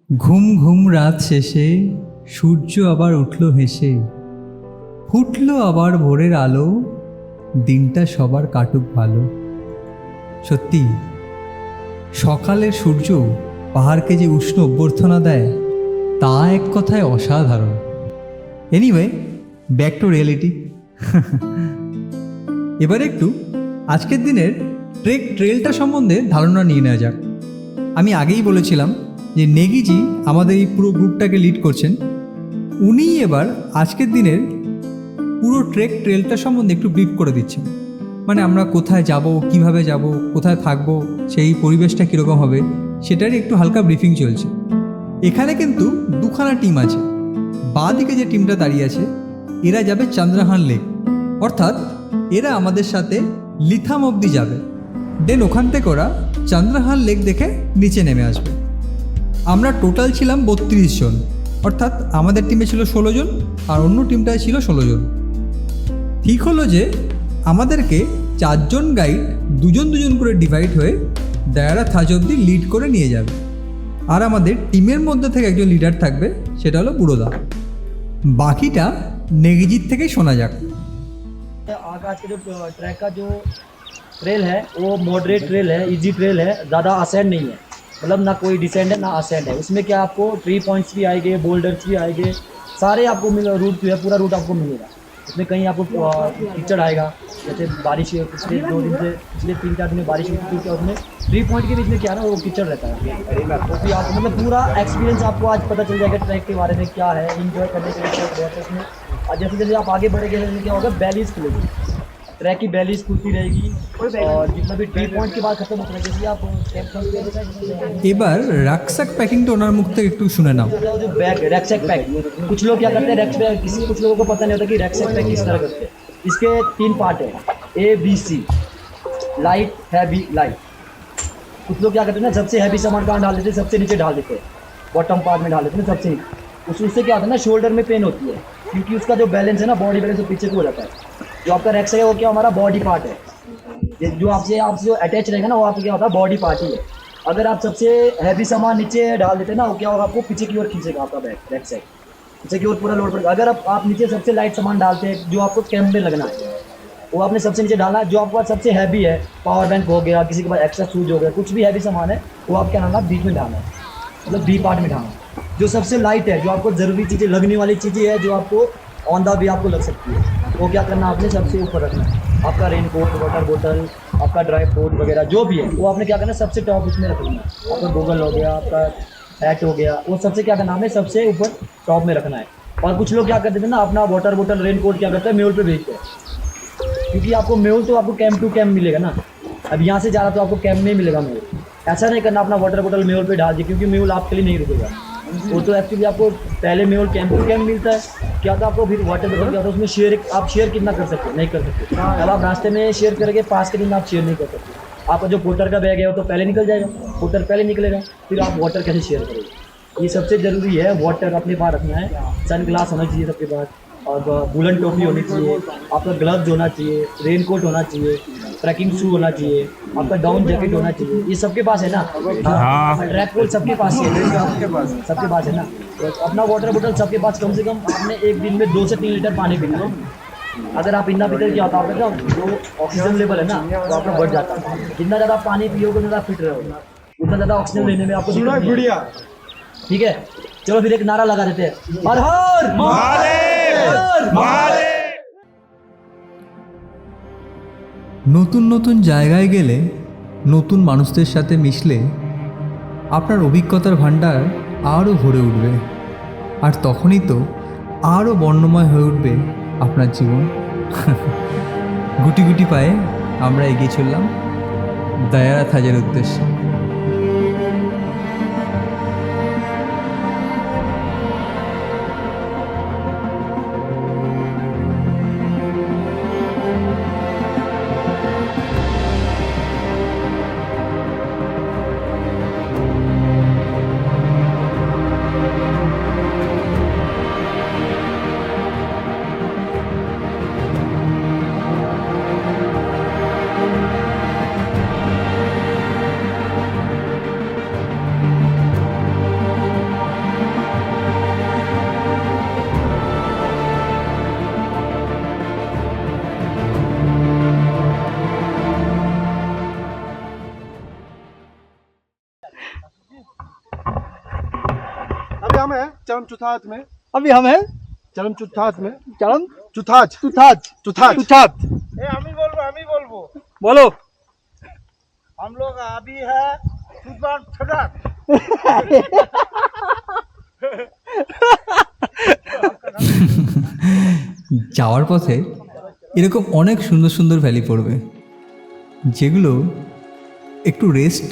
ঘুম ঘুম রাত শেষে সূর্য আবার উঠল হেসে, ফুটলো আবার ভোরের আলো, দিনটা সবার কাটুক ভালো। সত্যি সকালের সূর্য পাহাড়কে যে উষ্ণ অভ্যর্থনা দেয় তা এক কথায় অসাধারণ। Anyway, back to reality. এবার একটু আজকের দিনের ট্রেলটা সম্বন্ধে ধারণা নিয়ে নেওয়া যাক। আমি আগেই বলেছিলাম যে নেগিজি আমাদের এই পুরো গ্রুপটাকে লিড করছেন। উনিই এবার আজকের দিনের পুরো ট্রেলটা সম্বন্ধে একটু ব্রিফ করে দিচ্ছেন। মানে আমরা কোথায় যাব, কিভাবে যাব, কোথায় থাকবো, সেই পরিবেশটা কীরকম হবে সেটারই একটু হালকা ব্রিফিং চলছে। এখানে কিন্তু দুখানা টিম আছে। বাঁ দিকে যে টিমটা দাঁড়িয়ে আছে এরা যাবে চন্দ্রহান লেক, অর্থাৎ এরা আমাদের সাথে লিথাম অবধি যাবে। দেন ওখান থেকে ওরা চন্দ্রহান লেক দেখে নিচে নেমে আসবে। আমরা টোটাল ছিলাম 32 জন, অর্থাৎ আমাদের টিমে ছিল 16 জন আর অন্য টিমটায় ছিল 16 জন। ঠিক হলো যে আমাদেরকে 4 জন গাইড দুজন দুজন করে ডিভাইড হয়ে দায়ারা থাজ অবধি লিড করে নিয়ে যাবে। আর আমাদের টিমের মধ্যে থেকে একজন লিডার থাকবে, সেটা হলো বুড়োদা। বাকিটা নেগিজির থেকেই শোনা যাক। आज के जो ट्रैक का जो ट्रेल है वो मॉडरेट ट्रेल है, इजी ट्रेल है, ज़्यादा असेंड नहीं है। मतलब ना कोई डिसेंड है ना असेंड है। उसमें क्या आपको ट्री पॉइंट्स भी आएंगे, बोल्डर्स भी आएंगे, सारे आपको रूट जो है पूरा रूट आपको मिलेगा। उसमें कहीं आपको कीचड़ आएगा, जैसे बारिश पिछले 2 दिन से पिछले 3-4 दिन में बारिश हुई थी, क्या उसमें ट्री पॉइंट के बीच में क्या है ना वो कीचड़ रहता है। तो भी आप मतलब पूरा एक्सपीरियंस आपको आज पता चल जाएगा ट्रैक के बारे में क्या है, इंजॉय करने के लिए क्या रहता है उसमें। और जैसे जैसे आप आगे बढ़ेंगे क्या होगा, बैलीज खुलेगी, ट्रैक की बैलीज खुलती रहेगी और जितना भी ट्री पॉइंट के बाद खत्म होता है जैसे आप এবার রাকসাক প্যাকিংটা ওনার মুখ থেকে একটু শুনে নাও। जो बैग रैक्सैक पैक, कुछ लोग क्या करते हैं कुछ लोगों को पता नहीं होता कि रैक्सैक पैक किस तरह करते हैं। इसके 3 पार्ट है, ABC, लाइट, हैवी, लाइट। कुछ लोग क्या करते हैं ना, सबसे हैवी सामान कहाँ डाल देते हैं, सबसे नीचे डाल देते हैं, बॉटम पार्ट में डाल देते हैं ना, सबसे नीचे। उससे क्या होता है ना, शोल्डर में पेन होती है, क्योंकि उसका जो बैलेंस है ना, बॉडी बैलेंस वो पीछे को हो जाता है। जो आपका रैक्सैक है वो क्या हमारा बॉडी पार्ट है, ये जो आपसे जो अटैच रहेगा ना वो आपको क्या होता है बॉडी पार्ट ही है। अगर आप सबसे हैवी सामान नीचे डाल देते हैं ना, वो क्या होगा आपको पीछे की ओर खींचेगा आपका बैग रैक्सैक, पीछे की ओर पूरा लोड पड़ेगा। अगर आप नीचे सबसे लाइट सामान डालते हैं जो आपको कैंप में लगना है, वो आपने सबसे नीचे डाला। जो आपके पास सबसे हैवी है, पावर बैंक हो गया, किसी के पास एक्स्ट्रा शूज हो गया, कुछ भी हैवी सामान है वो आप क्या डालना, बीच में डालना, मतलब बी पार्ट में डालना। जो सबसे लाइट है, जो आपको ज़रूरी चीज़ें लगने वाली चीज़ें है, जो आपको ऑन द वे आपको लग सकती है, वो क्या करना आपने सबसे ऊपर रखना है। आपका रेन कोट, वाटर बोतल, आपका ड्राई फ्रूट वगैरह जो भी है वो आपने क्या करना है सबसे टॉप उसमें रखना है। आपका गूगल हो गया, आपका हैट हो गया, वो सबसे क्या करना है सबसे ऊपर टॉप में रखना है। और कुछ लोग क्या करते हैं ना, अपना वाटर बोतल, रेन कोट क्या करते हैं म्यूल पे भेजते हैं, क्योंकि आपको म्यूल तो आपको कैंप टू कैंप मिलेगा ना। अब यहाँ से जा रहा तो आपको कैंप में मिलेगा म्यूल। ऐसा नहीं करना अपना वाटर बोतल म्यूल पे डाल दिए, क्योंकि म्यूल आपके लिए नहीं रुकेगा। वो तो एक्चुअली आपको पहले म्यूल कैंप टू कैंप मिलता है, क्या था आपको फिर वाटर बोतल क्या होता है उसमें शेयर, आप शेयर कितना कर सकते हो, नहीं कर सकते। अब आप रास्ते में शेयर करेंगे, पास के दिन आप शेयर नहीं कर सकते। आपका जो पोटर का बैग है वो तो पहले निकल जाएगा, पोटर पहले निकलेगा, फिर आप वाटर कैसे शेयर करोगे। ये सबसे ज़रूरी है, वाटर अपने पास रखना है, सन ग्लास होना चाहिए सबके पास, और वुलन टोपी होनी चाहिए, आपका ग्लव्स होना चाहिए, रेन कोट होना चाहिए, ट्रैकिंग शू होना चाहिए, आपका डाउन जैकेट होना चाहिए। ये सबके पास है ना, ट्रैक कोट सबके पास है, सबके पास है ना। तो अपना वाटर बोतल सबके पास कम से कम आपने एक दिन में 2 से 3 लीटर पानी पीना है। अगर आप इतना पीते क्या होता है आपका जो ऑक्सीजन लेवल है ना वो आपका बढ़ जाता है। जितना ज़्यादा पानी पियोगे उतना फिट रहोगे, उतना ज़्यादा ऑक्सीजन लेने में आपको दिक्कत नहीं है। ठीक है, चलो फिर एक नारा लगा देते हैं, हर हर महादेव, हर महादेव। নতুন নতুন জায়গায় গেলে, নতুন মানুষদের সাথে মিশলে আপনার অভিজ্ঞতার ভাণ্ডার আরও ভরে উঠবে, আর তখনই তো আরও বর্ণময় হয়ে উঠবে আপনার জীবন। গুটি গুটি পায়ে আমরা এগিয়ে চললাম দায়ারা থাজের উদ্দেশ্যে। अभी हम हैं चरम चुथात में। अभी हम हैं चरम चुथात में। चरम चुथात चुथात चुथात चुथात। हम ही बोलबो बोलो। हम लोग अभी है चुथात चुथात। যাওয়ার পথে এরকম অনেক সুন্দর সুন্দর ভ্যালি পড়বে, যেগুলো একটু রেস্ট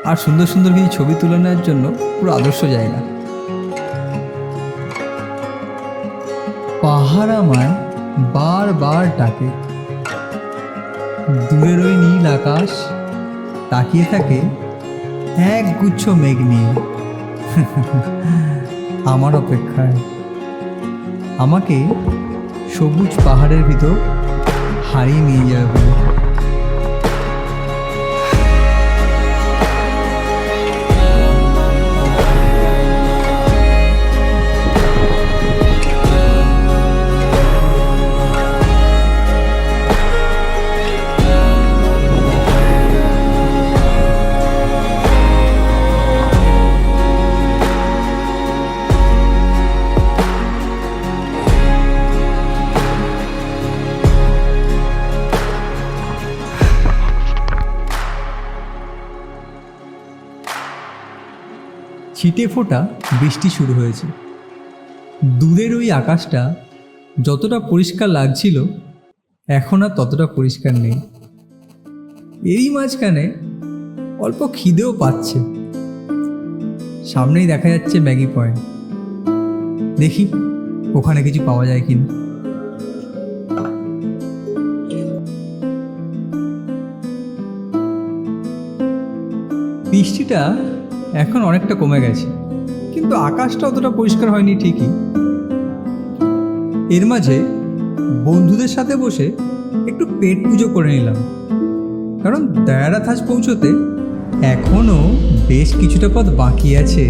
আর সুন্দর সুন্দর কিছু ছবি তুলে নেওয়ার জন্য পুরো আদর্শ জায়গা। পাহাড় আমায় বারবার ডাকে, দূরের ওই নীল আকাশ তাকিয়ে থাকে এক গুচ্ছ মেঘ নিয়ে আমার অপেক্ষায়। আমাকে সবুজ পাহাড়ের ভিতর হারিয়ে নিয়ে যাবে বলে। ছিটে ফোটা বৃষ্টি শুরু হয়েছে। দূরের ওই আকাশটা যতটা পরিষ্কার লাগছিল এখন আর ততটা পরিষ্কার নেই। এরই মাঝখানে অল্প খিদেও পাচ্ছে। সামনেই দেখা যাচ্ছে ম্যাগি পয়েন্ট, দেখি ওখানে কিছু পাওয়া যায় কিনা। বৃষ্টিটা এখন অনেকটা কমে গেছে, কিন্তু আকাশটা অতটা পরিষ্কার হয়নি ঠিকই। এর মাঝে বন্ধুদের সাথে বসে একটু পেট পুজো করে নিলাম, কারণ দায়ারাথাজ পৌঁছতে এখনও বেশ কিছুটা পথ বাকি আছে।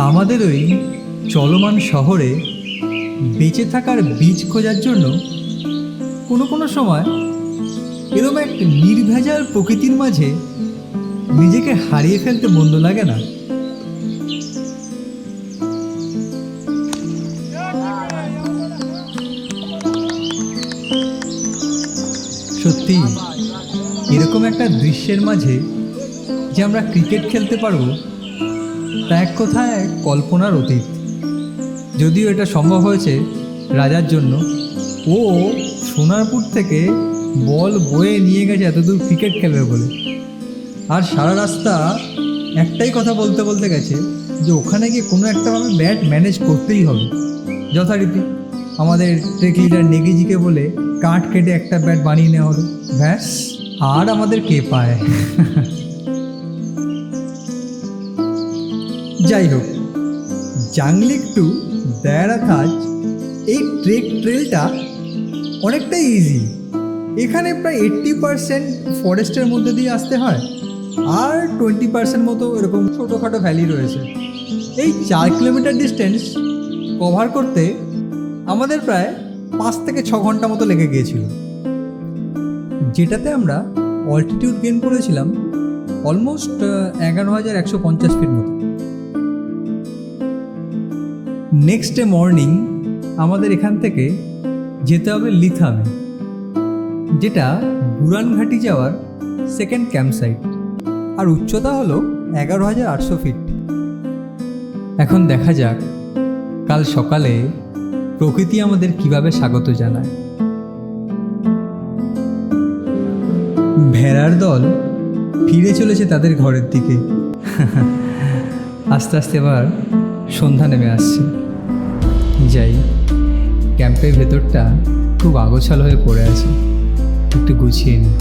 আমাদের ওই চলমান শহরে বেঁচে থাকার বীজ খোঁজার জন্য কোনো কোনো সময় এরকম এক নির্ভেজাল প্রকৃতির মাঝে নিজেকে হারিয়ে ফেলতে মন্দ লাগে না। সত্যি এরকম একটা দৃশ্যের মাঝে যে আমরা ক্রিকেট খেলতে পারবো তা এক কথায় কল্পনার অতীত। যদিও এটা সম্ভব হয়েছে রাজার জন্য, ও সোনারপুর থেকে বল বয়ে নিয়ে গেছে এতদূর ক্রিকেট খেলবে বলে। আর সারা রাস্তা একটাই কথা বলতে বলতে গেছে যে ওখানে গিয়ে কোনো একটাভাবে ব্যাট ম্যানেজ করতেই হবে। যথারীতি আমাদের ট্রেক লিডার নেগিজিকে বলে কাঠ কেটে একটা ব্যাট বানিয়ে নেওয়া হলো, ব্যাস। আর আমাদের কে পায়। যাই হোক, জাংলিক টু দায়ারাথাজ এই ট্রেলটা অনেকটাই ইজি। এখানে প্রায় 80% ফরেস্টের মধ্যে দিয়ে আসতে হয়, আর 20% মতো এরকম ছোটোখাটো ভ্যালি রয়েছে। এই 4 কিলোমিটার ডিস্টেন্স কভার করতে আমাদের প্রায় 5 থেকে 6 ঘন্টা মতো লেগে গিয়েছিল। যেটাতে আমরা অল্টিটিউড গেইন করেছিলাম অলমোস্ট 11,150 ফিট মতো। নেক্সট ডে মর্নিং আমাদের এখান থেকে যেতে হবে লিথামে, যেটা বুরানঘাটি যাওয়ার সেকেন্ড ক্যাম্প সাইট, আর উচ্চতা হলো 11,800 ফিট। এখন দেখা যাক কাল সকালে প্রকৃতি আমাদের কিভাবে স্বাগত জানায়। ভেড়ার দল ফিরে চলেছে তাদের ঘরের দিকে। আস্তে আস্তে এবার সন্ধ্যা নেমে আসছে। যাই, ক্যাম্পের ভেতরটা খুব আগোছালো হয়ে পড়ে আছে, একটু গুছিয়ে নিই।